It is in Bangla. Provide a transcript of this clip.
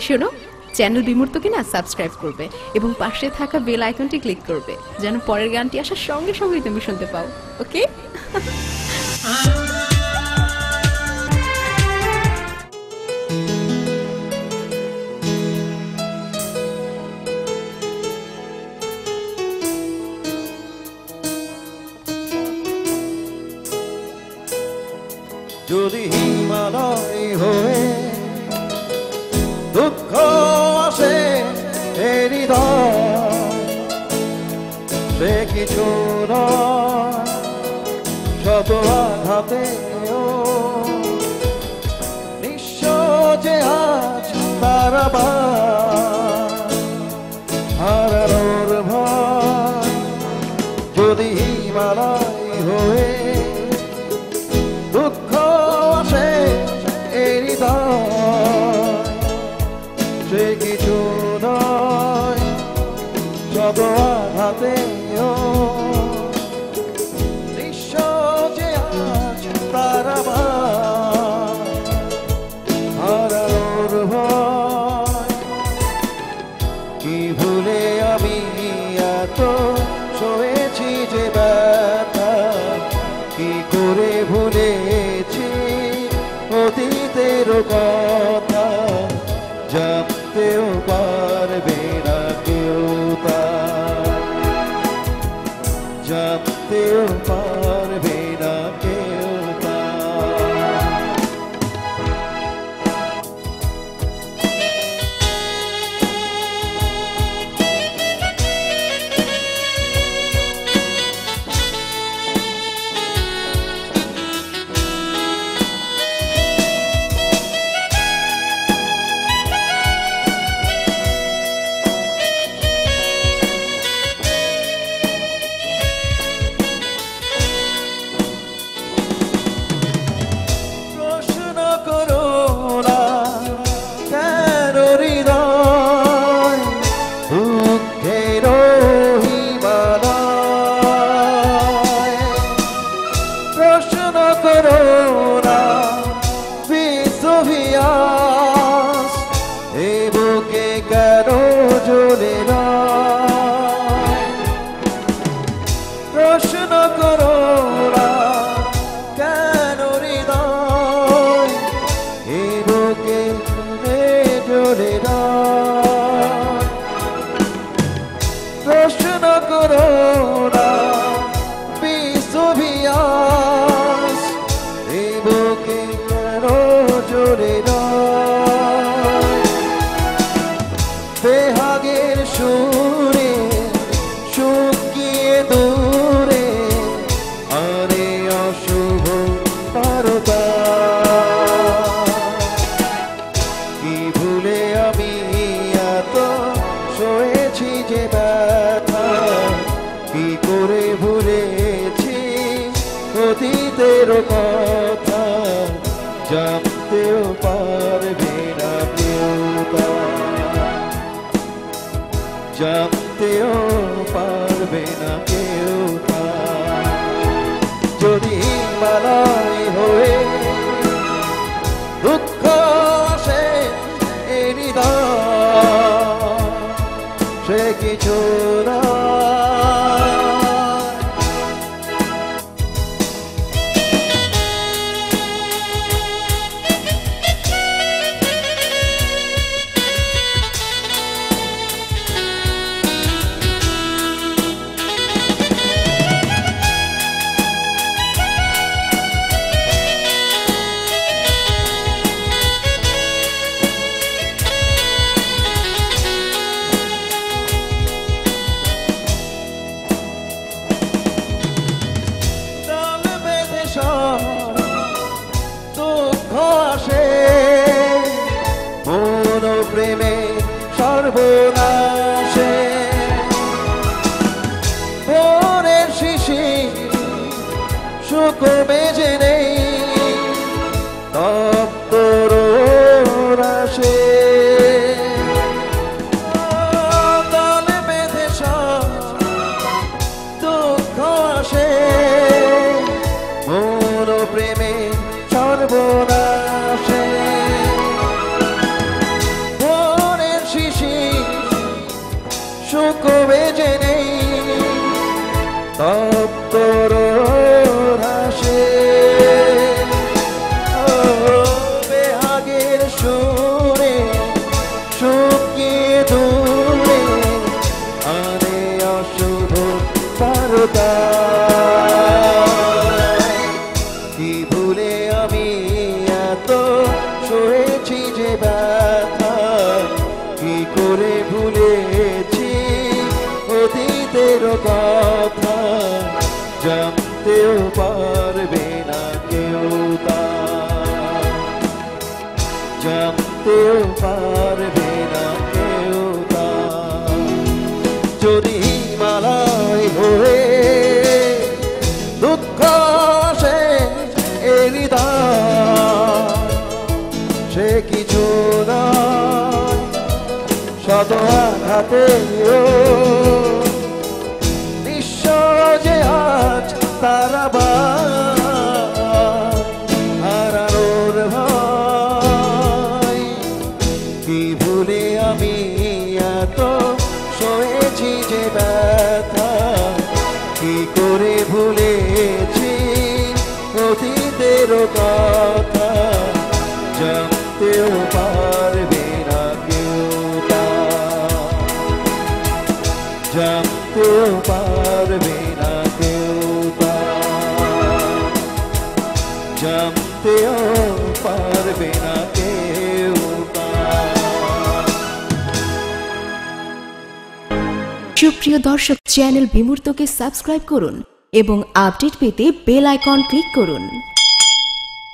শোনো, চ্যানেল বিমূর্তকে না সাবস্ক্রাইব করবে এবং পাশে থাকা বেল আইকনটি ক্লিক করবে যেন পরের গানটি আসার সঙ্গে সঙ্গেই তুমি শুনতে পাও। ওকে? যদি হিমালয় হয়ে দুঃখ আসে হৃদয়, সে কিছু নয় শত আঘাতেও নিঃস্ব যে আজ তারা হারানোর ভয়। যদি হিমালয় হয়ে দুঃখ আসে হৃদয়, সে কিছু নয় শত আঘাতেও নিঃস্ব যে আজ তারা হারানোর ভয়। কি ভুলে আমি এত সয়েছি যে ব্যথা, কি করে ভুলেছি অতীতের কথা, জানতেও পারবে না কেউ তা, জানতেও পারবে না কেউ তা। প্রশ্ন করো না কেন হৃদয় এ বুকে জ্বলে না, প্রশ্ন করো না বিশ্ববিয়াস এ বুকে কেন জ্বলে না। বেহাগের সুরে শুকিয়ে দূরে আরে অশুভ পারতা, কি ভুলে আমি এত সয়েছি যে ব্যথা, কি করে ভুলেছি অতীতের কথা, জানতেও পারবে না কেউ তা, জানতেও পারবে না কেউ তা। যদি হিমালয় হয়ে দুঃখ আসে হৃদয়, সে কিছু না দুঃখ আসে মন প্রেমে সর্বনাশে, ভোরের শিশির শুকোবে যে নেই তপ্ত রাশে, দলে বেঁধে দুঃখ আসে মন প্রেমে সর্বনাশে। হাতে নিঃস্ব যে আজ তারা হারানোর ভয় কি ভুলে আমি এত সয়েছি যে ব্যথা কি করে ভুলেছি অতীতের কথা জানতেও পারবে না কেউ তা জানতেও পারবে না কেউ তা জানতেও পারবে না কেউ তা। সুপ্রিয় দর্শক, চ্যানেল বিমূর্তকে সাবস্ক্রাইব করুন এবং আপডেট পেতে বেল আইকন ক্লিক করুন।